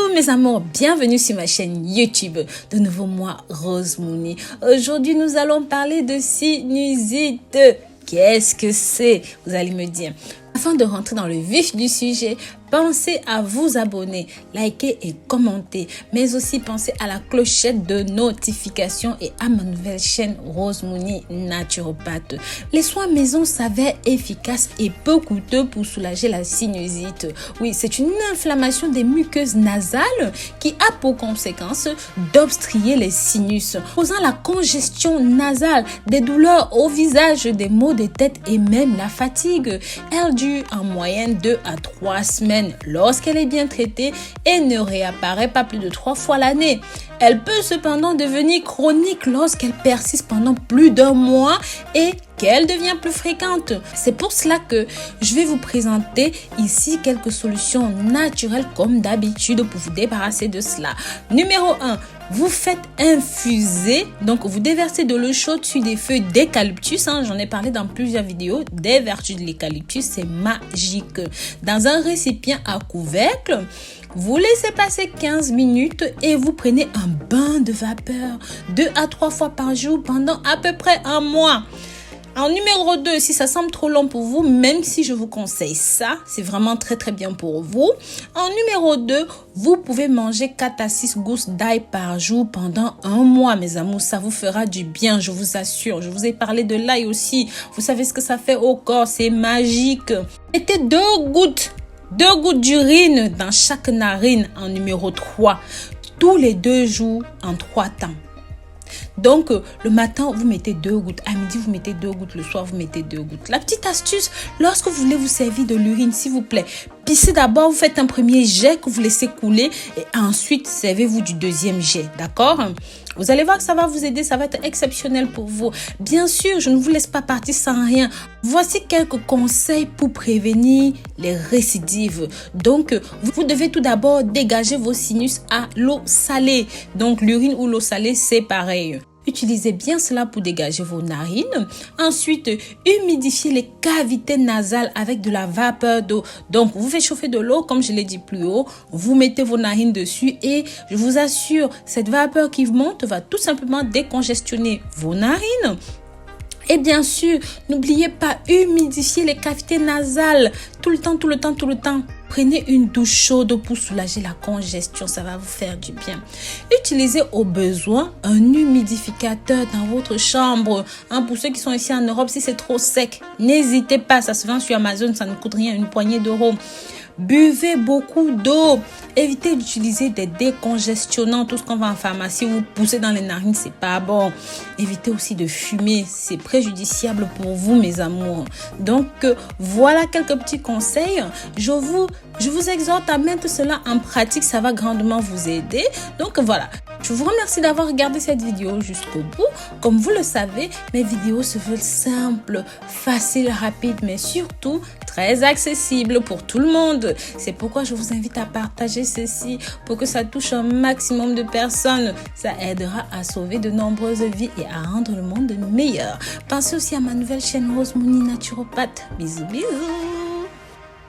Bonjour mes amours, bienvenue sur ma chaîne YouTube. De nouveau moi, Rose Mouni. Aujourd'hui, nous allons parler de sinusite. Qu'est-ce que c'est? Vous allez me dire. Afin de rentrer dans le vif du sujet, pensez à vous abonner, liker et commenter, mais aussi pensez à la clochette de notification et à ma nouvelle chaîne Rose Mouni naturopathe. Les soins maison s'avèrent efficaces et peu coûteux pour soulager la sinusite. Oui, c'est une inflammation des muqueuses nasales qui a pour conséquence d'obstruer les sinus, causant la congestion nasale, des douleurs au visage, des maux de tête et même la fatigue. Elle dure en moyenne 2 à 3 semaines lorsqu'elle est bien traitée et ne réapparaît pas plus de 3 fois l'année. Elle peut cependant devenir chronique lorsqu'elle persiste pendant plus d'un mois et qu'elle devient plus fréquente. C'est pour cela que je vais vous présenter ici quelques solutions naturelles comme d'habitude pour vous débarrasser de cela. Numéro 1. Vous faites infuser, donc vous déversez de l'eau chaude sur des feuilles d'eucalyptus. J'en ai parlé dans plusieurs vidéos des vertus de l'eucalyptus, c'est magique. Dans un récipient à couvercle, vous laissez passer 15 minutes et vous prenez un bain de vapeur 2 à 3 fois par jour pendant à peu près un mois. En numéro 2, si ça semble trop long pour vous, même si je vous conseille ça, c'est vraiment très bien pour vous. En numéro 2, vous pouvez manger 4 à 6 gousses d'ail par jour pendant un mois, mes amours. Ça vous fera du bien, je vous assure. Je vous ai parlé de l'ail aussi. Vous savez ce que ça fait au corps, c'est magique. Mettez 2 gouttes d'urine dans chaque narine en numéro 3, tous les 2 jours en 3 temps. Donc, le matin, vous mettez 2 gouttes. À midi, vous mettez 2 gouttes. Le soir, vous mettez 2 gouttes. La petite astuce, lorsque vous voulez vous servir de l'urine, s'il vous plaît, pissez d'abord, vous faites un premier jet que vous laissez couler et ensuite, servez-vous du deuxième jet. D'accord? Vous allez voir que ça va vous aider, ça va être exceptionnel pour vous. Bien sûr, je ne vous laisse pas partir sans rien. Voici quelques conseils pour prévenir les récidives. Donc, vous devez tout d'abord dégager vos sinus à l'eau salée. Donc, l'urine ou l'eau salée, c'est pareil. Utilisez bien cela pour dégager vos narines. Ensuite, humidifiez les cavités nasales avec de la vapeur d'eau. Donc, vous faites chauffer de l'eau, comme je l'ai dit plus haut. Vous mettez vos narines dessus et je vous assure, cette vapeur qui monte va tout simplement décongestionner vos narines. Et bien sûr, n'oubliez pas humidifier les cavités nasales tout le temps. Prenez une douche chaude pour soulager la congestion, ça va vous faire du bien. Utilisez au besoin un humidificateur dans votre chambre. Pour ceux qui sont ici en Europe, si c'est trop sec, n'hésitez pas, ça se vend sur Amazon, ça ne coûte rien, une poignée d'euros. Buvez beaucoup d'eau. Évitez d'utiliser des décongestionnants. Tout ce qu'on va en pharmacie, vous poussez dans les narines, c'est pas bon. Évitez aussi de fumer. C'est préjudiciable pour vous, mes amours. Donc, voilà quelques petits conseils. Je vous exhorte à mettre cela en pratique. Ça va grandement vous aider. Donc, voilà. Je vous remercie d'avoir regardé cette vidéo jusqu'au bout. Comme vous le savez, mes vidéos se veulent simples, faciles, rapides, mais surtout très accessibles pour tout le monde. C'est pourquoi je vous invite à partager ceci pour que ça touche un maximum de personnes. Ça aidera à sauver de nombreuses vies et à rendre le monde meilleur. Pensez aussi à ma nouvelle chaîne Rose Mouni naturopathe. Bisous.